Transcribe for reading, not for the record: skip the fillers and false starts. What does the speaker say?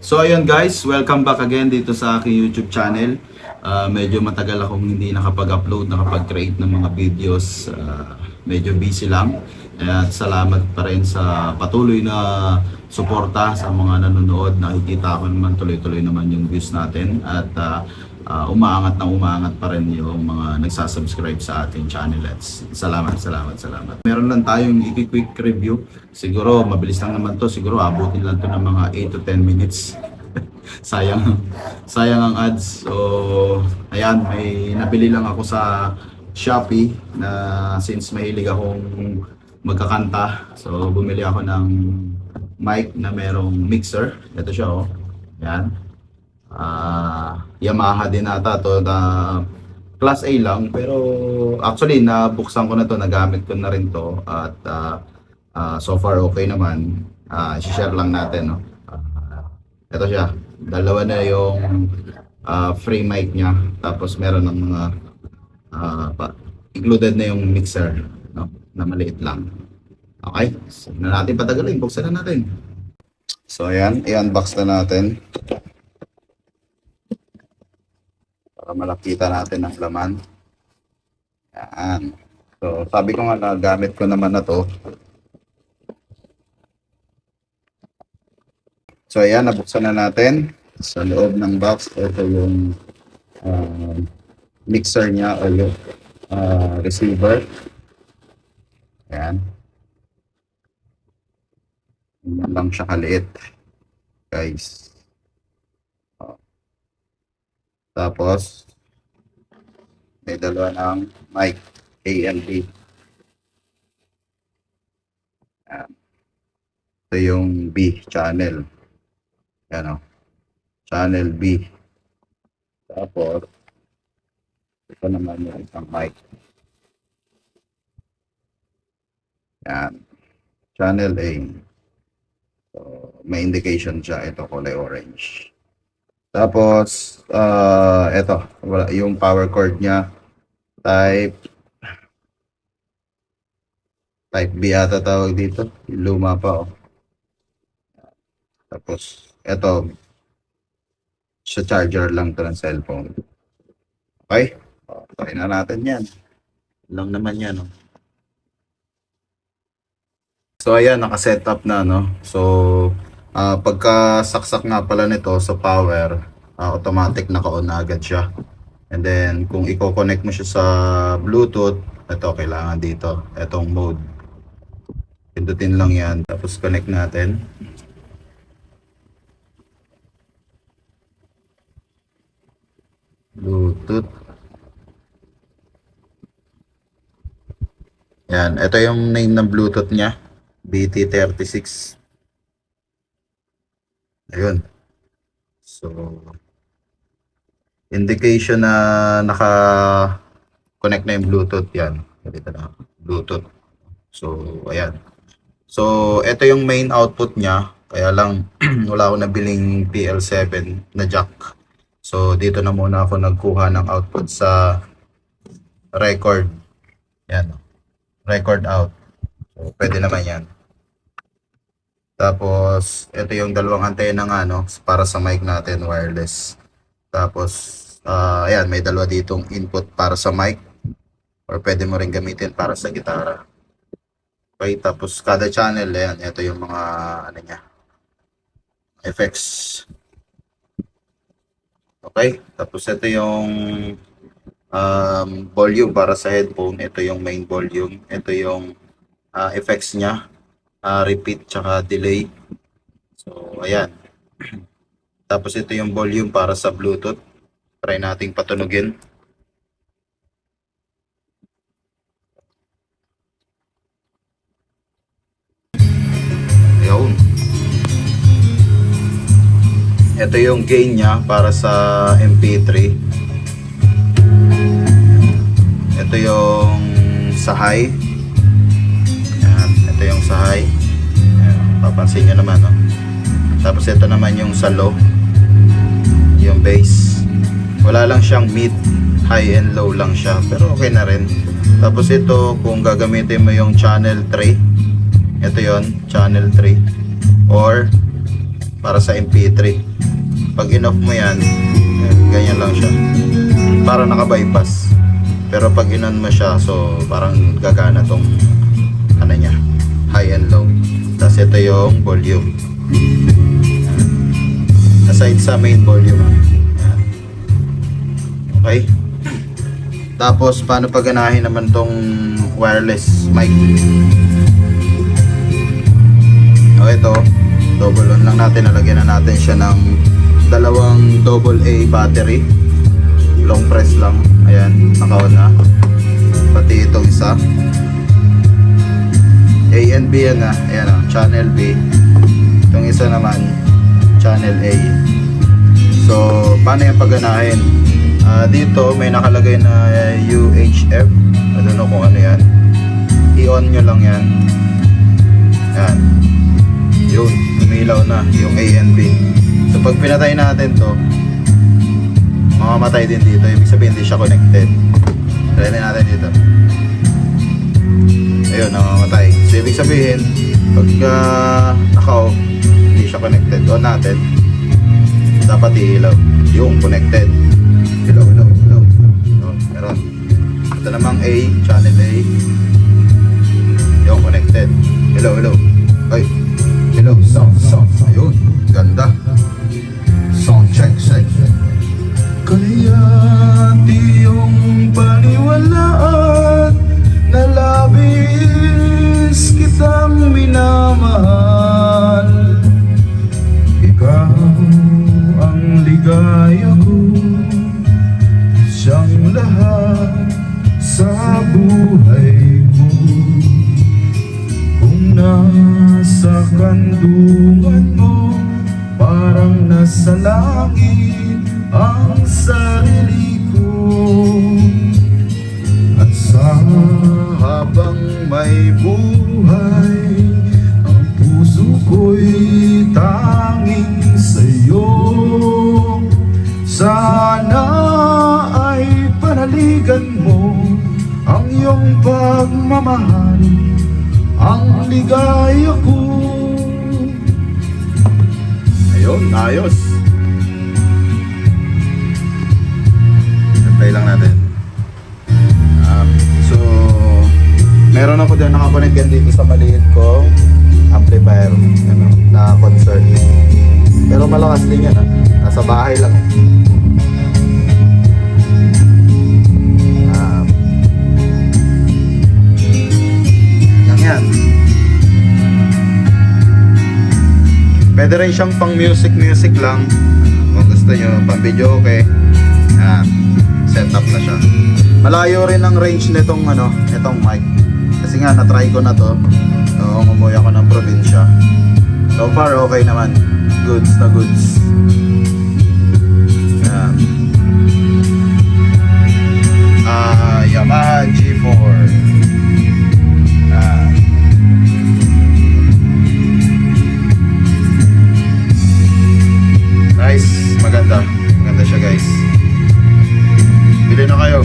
So ayun guys, welcome back again dito sa aking YouTube channel. Medyo matagal akong hindi nakapag-upload, nakapag-create ng mga videos. Medyo busy lang. At salamat pa rin sa patuloy na suporta sa mga nanonood. Nakikita ko naman tuloy-tuloy naman yung views natin. At umaangat na umaangat pa rin yung mga nagsasubscribe sa ating channel. At salamat. Meron lang tayong i-quick review. Siguro mabilis lang naman to. Siguro abutin lang to ng mga 8 to 10 minutes. Sayang ang ads. So ayan, may nabili lang ako sa Shopee na since mahilig akong magkakanta. So bumili ako ng mic na merong mixer. Ito siya oh. Ayan. Yamaha din ata to na class A lang, pero actually nabuksan ko na to, nagamit ko na rin to at so far okay naman. I-share lang natin no. Ito siya, dalawa na yung free mic niya, tapos meron ng mga included na yung mixer no, na maliit lang. Okay, so na natin patagalin, buksan na natin. So ayan, i-unbox na natin para malakita natin ang laman. Yan. So sabi ko nga na gamit ko naman na to. So ayan, nabuksan na natin. Sa loob ng box, ito yung mixer niya o yung receiver. Ayan. Yan lang siya kaliit, guys. Tapos, may dalawa ng mic A and B. Ayan. Ito yung B channel. Yan o. Channel B. Tapos, ito naman yung isang mic. Yan. Channel A. So, may indication siya. Ito, kulay orange. Tapos, ito. Yung power cord niya. Type B ata tawag dito. Luma pa, oh. Tapos, ito. Sa charger lang to ng cellphone. Okay? Try na natin yan. Lang naman yan, oh. So ayan, naka-set up na no. So pagka saksak nga pala nito sa power, automatic naka-on na agad siya. And then kung i-connect mo siya sa Bluetooth, ito kailangan dito, etong mode. Pindutin lang 'yan, tapos connect natin. Bluetooth. Yan, ito yung name ng Bluetooth niya. BT36. Ayun. So, indication na naka-connect na yung Bluetooth. Yan. Dito na. Bluetooth. So, ayan. So, ito yung main output niya. Kaya lang, wala ako nabiling PL7 na jack. So, dito na muna ako nagkuha ng output sa record. Yan. Record out. So, pwede naman yan. Tapos, ito yung dalawang antena nga, no, para sa mic natin, wireless. Tapos, ayan, may dalawa ditong input para sa mic. Or pwede mo rin gamitin para sa gitara. Okay, tapos kada channel, ayan, ito yung mga, ano niya, effects. Okay, tapos ito yung volume para sa headphone. Ito yung main volume. Ito yung effects niya, repeat tsaka delay. So ayan. Tapos ito yung volume para sa Bluetooth. Try nating patunugin. Ayun. Ito yung gain niya para sa MP3. Ito yung sa high. Ito yung sa high. Ayan, papansin nyo naman, no? Tapos ito naman yung sa low, yung bass. Wala lang siyang mid, high and low lang siya, pero okay na rin. Tapos ito, kung gagamitin mo yung channel 3, ito yon, channel 3, or para sa MP3. Pag in-off mo yan, ganyan lang siya. Para naka-bypass. Pero pag in-on mo siya, so parang gagana tong ano niya, high and low. Tapos ito yung volume. Yan. Aside sa main volume. Yan. Okay. Tapos paano paganahin naman tong wireless mic? O ito, double on lang natin. Nalagyan na natin siya ng dalawang AA battery. Long press lang. Ayan, naka-on na. Pati itong isa. A and B yan na. Ayan o, channel B. Itong isa naman, channel A. So, paano yung pagganahin? Dito may nakalagay na UHF. I don't know kung ano yan. I-on nyo lang yan. Yan. Yun, umilaw na yung A and B. So pag pinatay natin to, mamamatay din dito. Ibig sabihin hindi siya connected. Try na natin dito. Ayun, namamatay. So ibig sabihin, pagka naka-off, hindi siya connected. On natin, dapat iilaw. Yung connected. Hello. Meron. Ito namang A, channel A. Yung connected. Hello. Ay. Hello, sound. Ayun, ganda. Sound check. Kaya't iyong paniwalaan na labis kitang minamahal. Ikaw ang ligaya ko, siyang lahat sa buhay ko. Kung nasa kandungan mo, parang nasa langit ang sarili ko. At sa habang may buhay, ang puso ko'y tanging sa'yo. Sana ay panaligan mo ang iyong pagmamahal, ang ligaya ko. Ayun, ayos. Play lang natin. So, meron ako dyan nakakonect yan dito sa maliit kong amplifier na concert. Pero malakas din yan, nasa bahay lang. Yan. Pwede rin siyang pang music lang. Kung gusto nyo, pang video, okay. Set up na siya. Malayo rin ang range nitong itong mic. Kasi nga na-try ko na to noong umuwi ako ng probinsya. So far okay naman. Goods na goods. Yan. Yamaha G4. Nice, maganda siya guys. Bili na kayo.